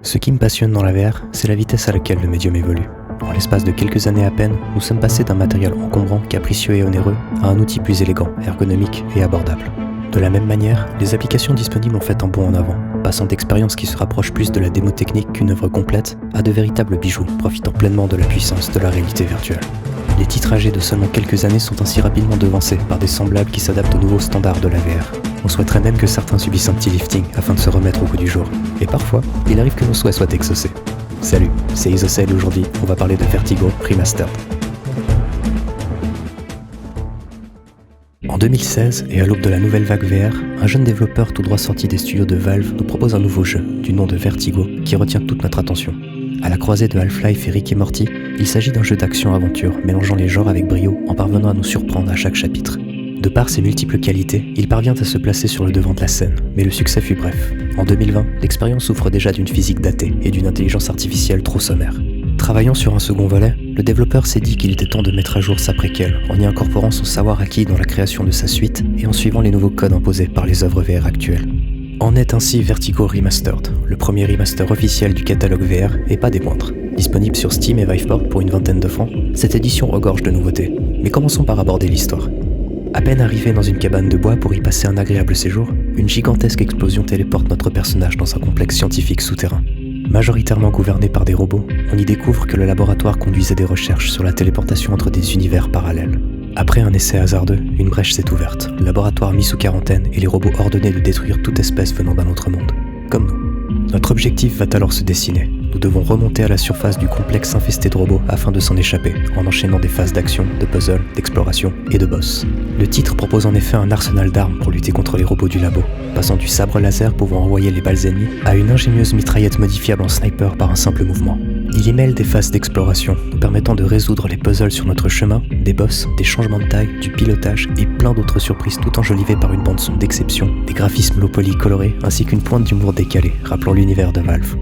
Ce qui me passionne dans la VR, c'est la vitesse à laquelle le médium évolue. En l'espace de quelques années à peine, nous sommes passés d'un matériel encombrant, capricieux et onéreux à un outil plus élégant, ergonomique et abordable. De la même manière, les applications disponibles ont fait un bond en avant, passant d'expériences qui se rapprochent plus de la démo technique qu'une œuvre complète à de véritables bijoux, profitant pleinement de la puissance de la réalité virtuelle. Les titres âgés de seulement quelques années sont ainsi rapidement devancés par des semblables qui s'adaptent aux nouveaux standards de la VR. On souhaiterait même que certains subissent un petit lifting afin de se remettre au goût du jour. Et parfois, il arrive que nos souhaits soient exaucés. Salut, c'est Isocel et aujourd'hui, on va parler de Vertigo Remastered. En 2016, et à l'aube de la nouvelle vague VR, un jeune développeur tout droit sorti des studios de Valve nous propose un nouveau jeu, du nom de Vertigo, qui retient toute notre attention. À la croisée de Half-Life et Rick et Morty, il s'agit d'un jeu d'action-aventure, mélangeant les genres avec brio en parvenant à nous surprendre à chaque chapitre. De par ses multiples qualités, il parvient à se placer sur le devant de la scène, mais le succès fut bref. En 2020, l'expérience souffre déjà d'une physique datée et d'une intelligence artificielle trop sommaire. Travaillant sur un second volet, le développeur s'est dit qu'il était temps de mettre à jour sa préquelle, en y incorporant son savoir acquis dans la création de sa suite et en suivant les nouveaux codes imposés par les œuvres VR actuelles. En est ainsi Vertigo Remastered, le premier remaster officiel du catalogue VR et pas des moindres. Disponible sur Steam et Viveport pour une vingtaine de francs, cette édition regorge de nouveautés. Mais commençons par aborder l'histoire. À peine arrivé dans une cabane de bois pour y passer un agréable séjour, une gigantesque explosion téléporte notre personnage dans un complexe scientifique souterrain. Majoritairement gouverné par des robots, on y découvre que le laboratoire conduisait des recherches sur la téléportation entre des univers parallèles. Après un essai hasardeux, une brèche s'est ouverte, le laboratoire mis sous quarantaine et les robots ordonnés de détruire toute espèce venant d'un autre monde, comme nous. Notre objectif va alors se dessiner. Nous devons remonter à la surface du complexe infesté de robots afin de s'en échapper, en enchaînant des phases d'action, de puzzle, d'exploration et de boss. Le titre propose en effet un arsenal d'armes pour lutter contre les robots du labo, passant du sabre laser pouvant envoyer les balles ennemies à une ingénieuse mitraillette modifiable en sniper par un simple mouvement. Il y mêle des phases d'exploration, nous permettant de résoudre les puzzles sur notre chemin, des boss, des changements de taille, du pilotage et plein d'autres surprises tout enjolivées par une bande-son d'exception, des graphismes low poly colorés ainsi qu'une pointe d'humour décalée, rappelant l'univers de Valve.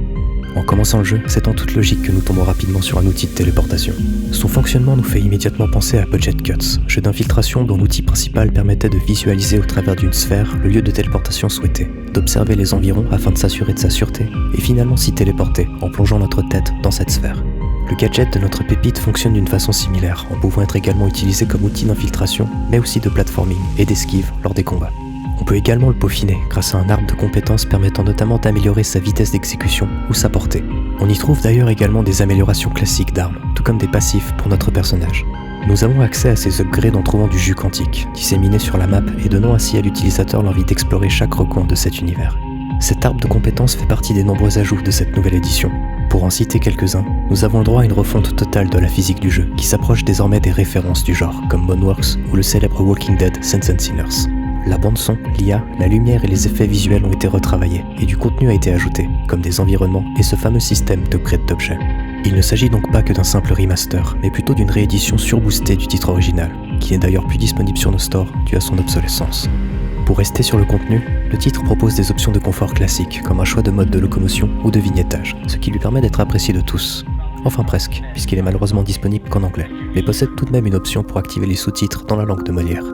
En commençant le jeu, c'est en toute logique que nous tombons rapidement sur un outil de téléportation. Son fonctionnement nous fait immédiatement penser à Budget Cuts, jeu d'infiltration dont l'outil principal permettait de visualiser au travers d'une sphère le lieu de téléportation souhaité, d'observer les environs afin de s'assurer de sa sûreté, et finalement s'y téléporter en plongeant notre tête dans cette sphère. Le gadget de notre pépite fonctionne d'une façon similaire, en pouvant être également utilisé comme outil d'infiltration, mais aussi de platforming et d'esquive lors des combats. On peut également le peaufiner grâce à un arbre de compétences permettant notamment d'améliorer sa vitesse d'exécution ou sa portée. On y trouve d'ailleurs également des améliorations classiques d'armes, tout comme des passifs pour notre personnage. Nous avons accès à ces upgrades en trouvant du jus quantique, disséminé sur la map et donnant ainsi à l'utilisateur l'envie d'explorer chaque recoin de cet univers. Cet arbre de compétences fait partie des nombreux ajouts de cette nouvelle édition. Pour en citer quelques-uns, nous avons le droit à une refonte totale de la physique du jeu, qui s'approche désormais des références du genre, comme Boneworks ou le célèbre Walking Dead Sense & Sinners. La bande-son, l'IA, la lumière et les effets visuels ont été retravaillés, et du contenu a été ajouté, comme des environnements et ce fameux système d'upgrade d'objets. Il ne s'agit donc pas que d'un simple remaster, mais plutôt d'une réédition surboostée du titre original, qui n'est d'ailleurs plus disponible sur nos stores dû à son obsolescence. Pour rester sur le contenu, le titre propose des options de confort classiques, comme un choix de mode de locomotion ou de vignettage, ce qui lui permet d'être apprécié de tous. Enfin presque, puisqu'il est malheureusement disponible qu'en anglais, mais possède tout de même une option pour activer les sous-titres dans la langue de Molière.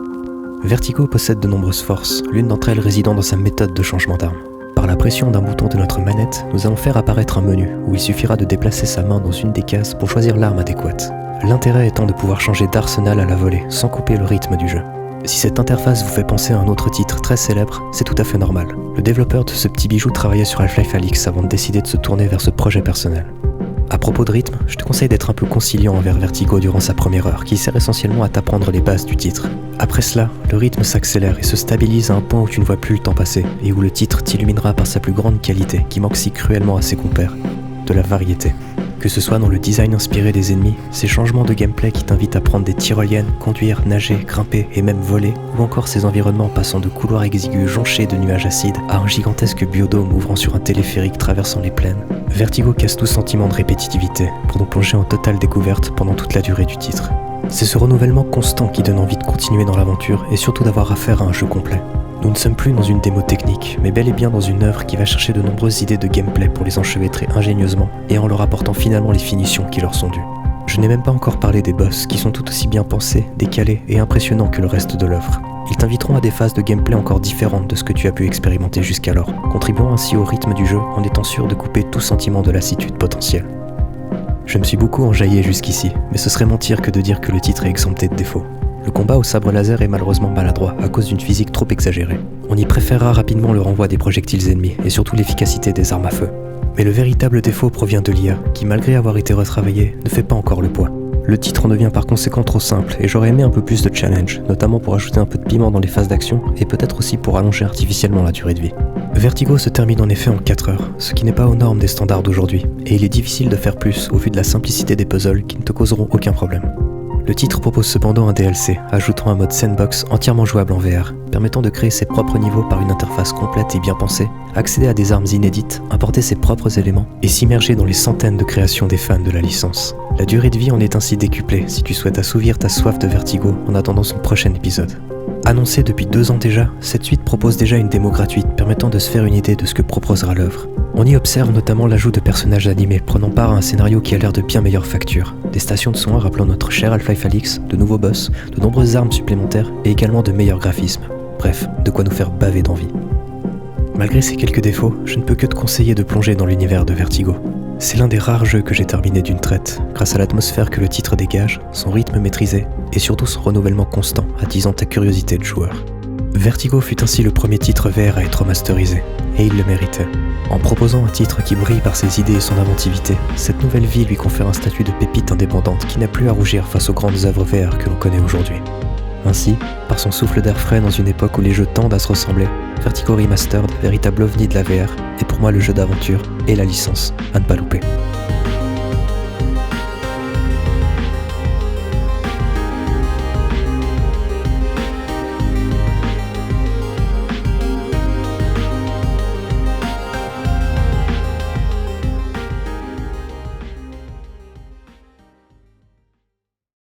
Vertigo possède de nombreuses forces, l'une d'entre elles résidant dans sa méthode de changement d'arme. Par la pression d'un bouton de notre manette, nous allons faire apparaître un menu où il suffira de déplacer sa main dans une des cases pour choisir l'arme adéquate. L'intérêt étant de pouvoir changer d'arsenal à la volée sans couper le rythme du jeu. Si cette interface vous fait penser à un autre titre très célèbre, c'est tout à fait normal. Le développeur de ce petit bijou travaillait sur Half-Life Alyx avant de décider de se tourner vers ce projet personnel. À propos de rythme, je te conseille d'être un peu conciliant envers Vertigo durant sa première heure, qui sert essentiellement à t'apprendre les bases du titre. Après cela, le rythme s'accélère et se stabilise à un point où tu ne vois plus le temps passer, et où le titre t'illuminera par sa plus grande qualité, qui manque si cruellement à ses compères, de la variété. Que ce soit dans le design inspiré des ennemis, ces changements de gameplay qui t'invitent à prendre des tyroliennes, conduire, nager, grimper et même voler, ou encore ces environnements passant de couloirs exigus jonchés de nuages acides à un gigantesque biodôme ouvrant sur un téléphérique traversant les plaines, Vertigo casse tout sentiment de répétitivité pour nous plonger en totale découverte pendant toute la durée du titre. C'est ce renouvellement constant qui donne envie de continuer dans l'aventure et surtout d'avoir affaire à un jeu complet. Nous ne sommes plus dans une démo technique, mais bel et bien dans une œuvre qui va chercher de nombreuses idées de gameplay pour les enchevêtrer ingénieusement et en leur apportant finalement les finitions qui leur sont dues. Je n'ai même pas encore parlé des boss, qui sont tout aussi bien pensés, décalés et impressionnants que le reste de l'œuvre. Ils t'inviteront à des phases de gameplay encore différentes de ce que tu as pu expérimenter jusqu'alors, contribuant ainsi au rythme du jeu en étant sûr de couper tout sentiment de lassitude potentielle. Je me suis beaucoup enjaillé jusqu'ici, mais ce serait mentir que de dire que le titre est exempté de défauts. Le combat au sabre laser est malheureusement maladroit à cause d'une physique trop exagérée. On y préférera rapidement le renvoi des projectiles ennemis et surtout l'efficacité des armes à feu. Mais le véritable défaut provient de l'IA, qui malgré avoir été retravaillée, ne fait pas encore le poids. Le titre en devient par conséquent trop simple et j'aurais aimé un peu plus de challenge, notamment pour ajouter un peu de piment dans les phases d'action et peut-être aussi pour allonger artificiellement la durée de vie. Vertigo se termine en effet en 4 heures, ce qui n'est pas aux normes des standards d'aujourd'hui, et il est difficile de faire plus au vu de la simplicité des puzzles qui ne te causeront aucun problème. Le titre propose cependant un DLC, ajoutant un mode sandbox entièrement jouable en VR, permettant de créer ses propres niveaux par une interface complète et bien pensée, accéder à des armes inédites, importer ses propres éléments et s'immerger dans les centaines de créations des fans de la licence. La durée de vie en est ainsi décuplée si tu souhaites assouvir ta soif de Vertigo en attendant son prochain épisode. Annoncée depuis 2 ans déjà, cette suite propose déjà une démo gratuite permettant de se faire une idée de ce que proposera l'œuvre. On y observe notamment l'ajout de personnages animés prenant part à un scénario qui a l'air de bien meilleure facture, des stations de soins rappelant notre cher Half-Life Alyx, de nouveaux boss, de nombreuses armes supplémentaires et également de meilleurs graphismes. Bref, de quoi nous faire baver d'envie. Malgré ces quelques défauts, je ne peux que te conseiller de plonger dans l'univers de Vertigo. C'est l'un des rares jeux que j'ai terminé d'une traite, grâce à l'atmosphère que le titre dégage, son rythme maîtrisé et surtout son renouvellement constant attisant ta curiosité de joueur. Vertigo fut ainsi le premier titre VR à être remasterisé, et il le méritait. En proposant un titre qui brille par ses idées et son inventivité, cette nouvelle vie lui confère un statut de pépite indépendante qui n'a plus à rougir face aux grandes œuvres VR que l'on connaît aujourd'hui. Ainsi, par son souffle d'air frais dans une époque où les jeux tendent à se ressembler, Vertigo Remastered, véritable ovni de la VR, est pour moi le jeu d'aventure et la licence à ne pas louper.